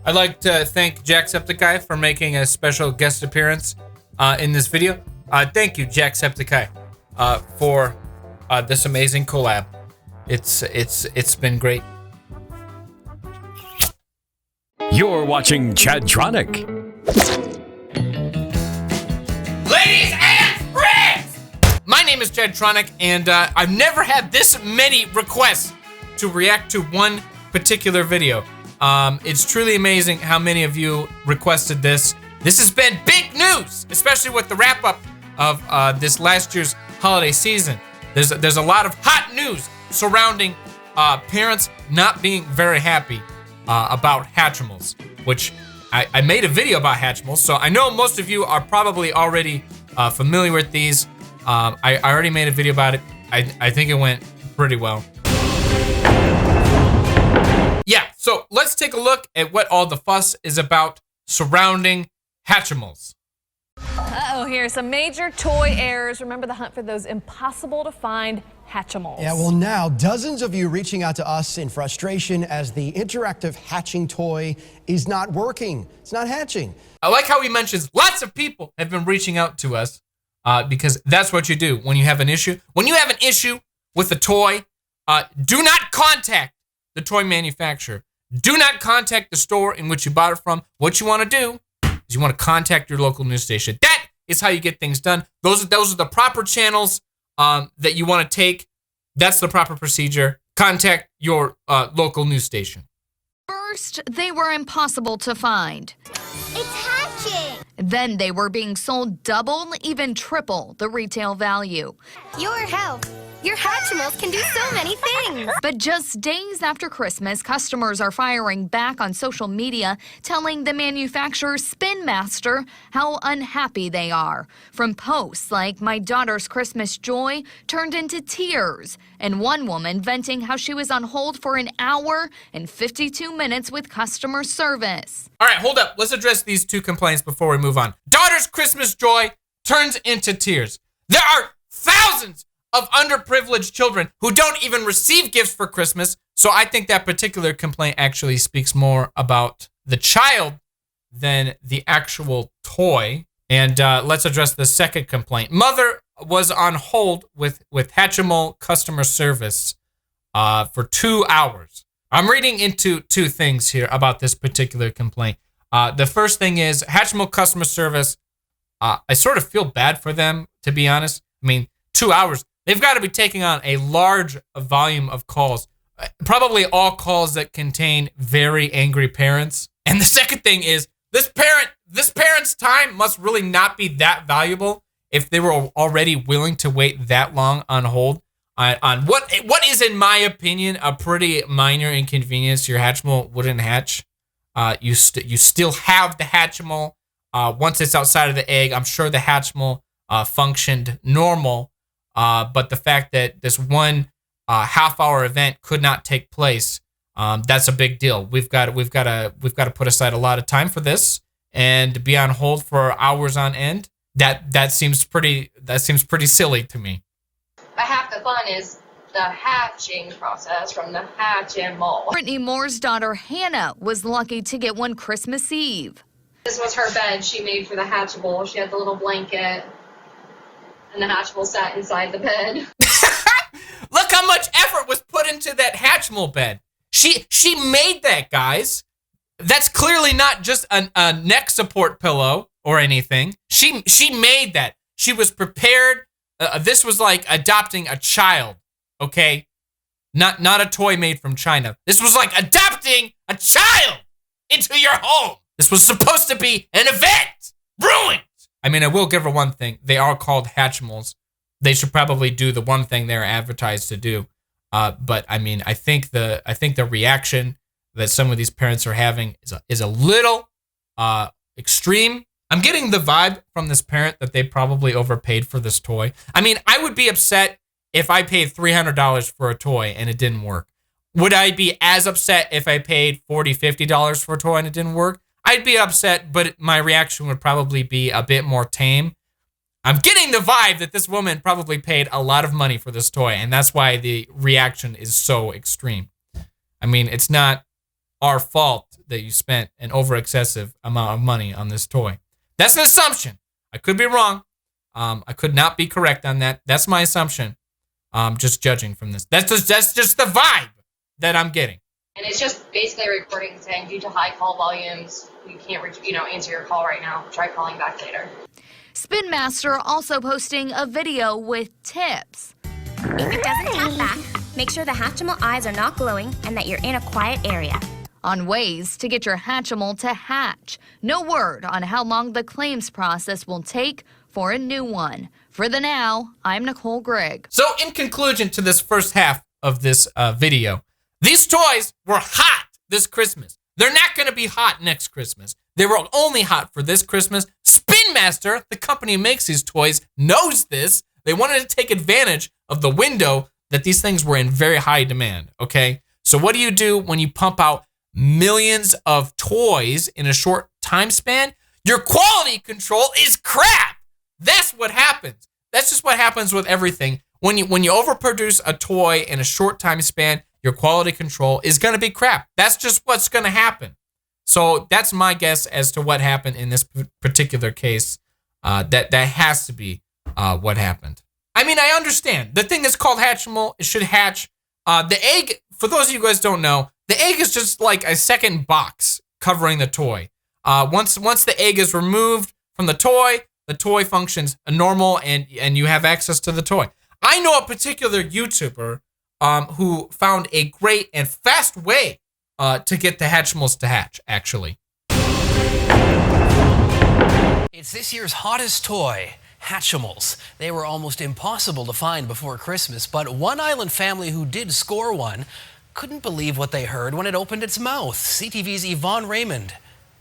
I'd like to thank Jacksepticeye for making a special guest appearance in this video. Thank you, Jacksepticeye, for this amazing collab. It's been great. You're watching Chadtronic. Ladies and friends! My name is Chadtronic, and I've never had this many requests to react to one particular video. It's truly amazing how many of you requested this. This has been big news, especially with the wrap-up of this last year's holiday season. There's a lot of hot news surrounding parents not being very happy about Hatchimals, which I made a video about Hatchimals, so I know most of you are probably already familiar with these. I already made a video about it. I think it went pretty well. Yeah, so let's take a look at what all the fuss is about surrounding Hatchimals. Uh-oh, here's some major toy errors. Remember the hunt for those impossible to find Hatchimals. Yeah, well now, dozens of you reaching out to us in frustration as the interactive hatching toy is not working. It's not hatching. I like how he mentions lots of people have been reaching out to us because that's what you do when you have an issue. When you have an issue with a toy, do not contact the toy manufacturer. Do not contact the store in which you bought it from. What you want to do is you want to contact your local news station. That is how you get things done. Those are the proper channels that you want to take. That's the proper procedure. Contact your local news station. First, they were impossible to find. It's hatching! Then they were being sold double, even triple the retail value. Your help. Your Hatchimals can do so many things. But just days after Christmas, customers are firing back on social media, telling the manufacturer's Spin Master how unhappy they are. From posts like, "My daughter's Christmas joy turned into tears," and one woman venting how she was on hold for an hour and 52 minutes with customer service. All right, hold up. Let's address these two complaints before we move on. Daughter's Christmas joy turns into tears. There are thousands of underprivileged children who don't even receive gifts for Christmas, so I think that particular complaint actually speaks more about the child than the actual toy. And let's address the second complaint. Mother was on hold with Hatchimal customer service for 2 hours. I'm reading into two things here about this particular complaint. The first thing is Hatchimal customer service. I sort of feel bad for them, to be honest. I mean, 2 hours. They've got to be taking on a large volume of calls, probably all calls that contain very angry parents. And the second thing is this parent's time must really not be that valuable if they were already willing to wait that long on hold on what is, in my opinion, a pretty minor inconvenience. Your Hatchimal wouldn't hatch. You still have the Hatchimal. Once it's outside of the egg, I'm sure the Hatchimal functioned normal. But the fact that this one half-hour event could not take place, that's a big deal. We've got to put aside a lot of time for this and be on hold for hours on end. That seems pretty silly to me. But half the fun is the hatching process from the Hatchimal. Brittany Moore's daughter Hannah was lucky to get one Christmas Eve. This was her bed she made for the Hatchimal. She had the little blanket, and the Hatchimal sat inside the bed. Look how much effort was put into that Hatchimal bed. She made that, guys. That's clearly not just a neck support pillow or anything. She made that. She was prepared. This was like adopting a child, okay? Not a toy made from China. This was like adopting a child into your home. This was supposed to be an event. Ruined. I mean, I will give her one thing. They are called Hatchimals. They should probably do the one thing they're advertised to do. But I mean, I think the reaction that some of these parents are having is a little extreme. I'm getting the vibe from this parent that they probably overpaid for this toy. I mean, I would be upset if I paid $300 for a toy and it didn't work. Would I be as upset if I paid $40, $50 for a toy and it didn't work? I'd be upset, but my reaction would probably be a bit more tame. I'm getting the vibe that this woman probably paid a lot of money for this toy, and that's why the reaction is so extreme. I mean, it's not our fault that you spent an over excessive amount of money on this toy. That's an assumption. I could be wrong. I could not be correct on that. That's my assumption. Just judging from this. That's just the vibe that I'm getting. And it's just basically a recording saying, due to high call volumes, we can't answer your call right now. Try calling back later. Spin Master also posting a video with tips. If it doesn't tap back, make sure the Hatchimal eyes are not glowing and that you're in a quiet area. On ways to get your Hatchimal to hatch. No word on how long the claims process will take for a new one. For the now, I'm Nicole Grigg. So in conclusion to this first half of this video, these toys were hot this Christmas. They're not going to be hot next Christmas. They were only hot for this Christmas. Spin Master, the company who makes these toys, knows this. They wanted to take advantage of the window that these things were in very high demand, okay? So what do you do when you pump out millions of toys in a short time span? Your quality control is crap. That's what happens. That's just what happens with everything. When you overproduce a toy in a short time span, your quality control is going to be crap. That's just what's going to happen. So that's my guess as to what happened in this particular case. That has to be what happened. I mean, I understand. The thing that's called Hatchimal, it should hatch. The egg, for those of you guys who don't know, the egg is just like a second box covering the toy. Once the egg is removed from the toy functions normal and you have access to the toy. I know a particular YouTuber who found a great and fast way to get the Hatchimals to hatch, actually. It's this year's hottest toy, Hatchimals. They were almost impossible to find before Christmas, but one island family who did score one couldn't believe what they heard when it opened its mouth. CTV's Yvonne Raymond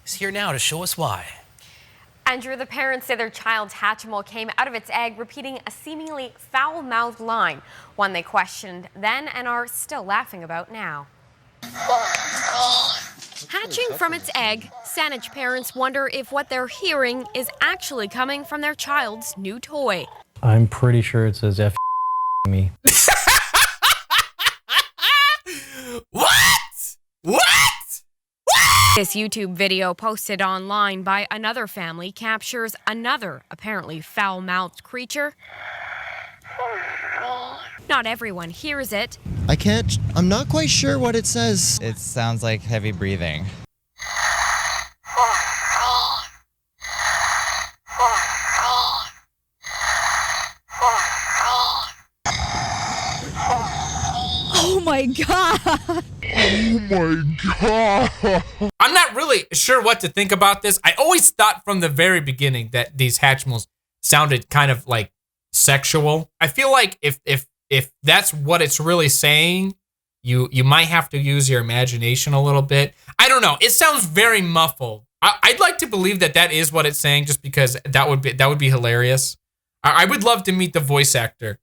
is here now to show us why. Andrew, the parents say their child's Hatchimal came out of its egg repeating a seemingly foul-mouthed line, one they questioned then and are still laughing about now. Hatching from its egg, Saanich parents wonder if what they're hearing is actually coming from their child's new toy. I'm pretty sure it says F me. What? This YouTube video posted online by another family captures another apparently foul-mouthed creature. Not everyone hears it. I'm not quite sure what it says. It sounds like heavy breathing. Oh my God! Oh my God! I'm not really sure what to think about this. I always thought from the very beginning that these Hatchimals sounded kind of like sexual. I feel like if that's what it's really saying, you might have to use your imagination a little bit. I don't know. It sounds very muffled. I'd like to believe that is what it's saying, just because that would be hilarious. I would love to meet the voice actor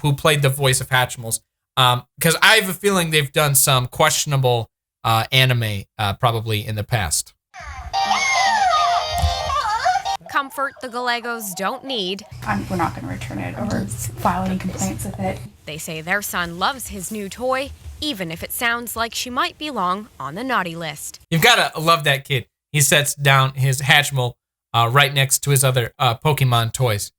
who played the voice of Hatchimals, because I have a feeling they've done some questionable anime probably in the past. Comfort the Gallegos don't need. We're not going to return it or file any complaints with it. They say their son loves his new toy, even if it sounds like she might belong on the naughty list. You've got to love that kid. He sets down his Hatchimal right next to his other Pokemon toys,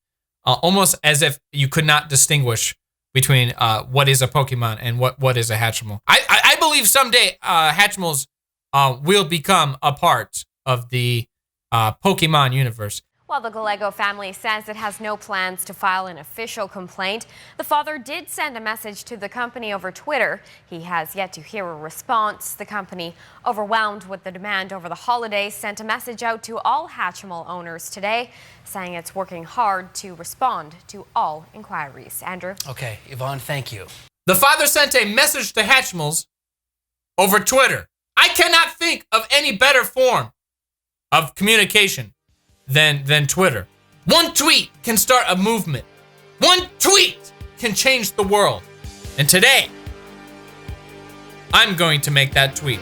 almost as if you could not distinguish between what is a Pokemon and what is a Hatchimal. I believe someday Hatchimals will become a part of the Pokemon universe. While the Gallego family says it has no plans to file an official complaint, the father did send a message to the company over Twitter. He has yet to hear a response. The company, overwhelmed with the demand over the holidays, sent a message out to all Hatchimal owners today, saying it's working hard to respond to all inquiries. Andrew? Okay, Yvonne, thank you. The father sent a message to Hatchimals over Twitter. I cannot think of any better form of communication than Twitter. One tweet can start a movement. One tweet can change the world. And today, I'm going to make that tweet.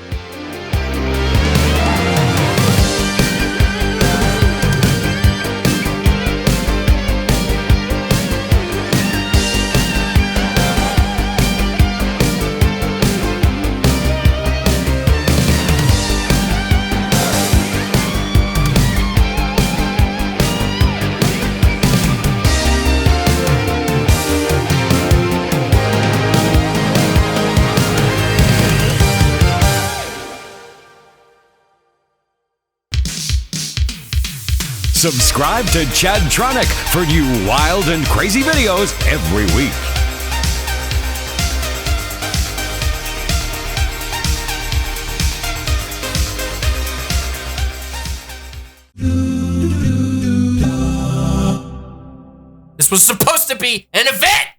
Subscribe to Chadtronic for new wild and crazy videos every week. This was supposed to be an event!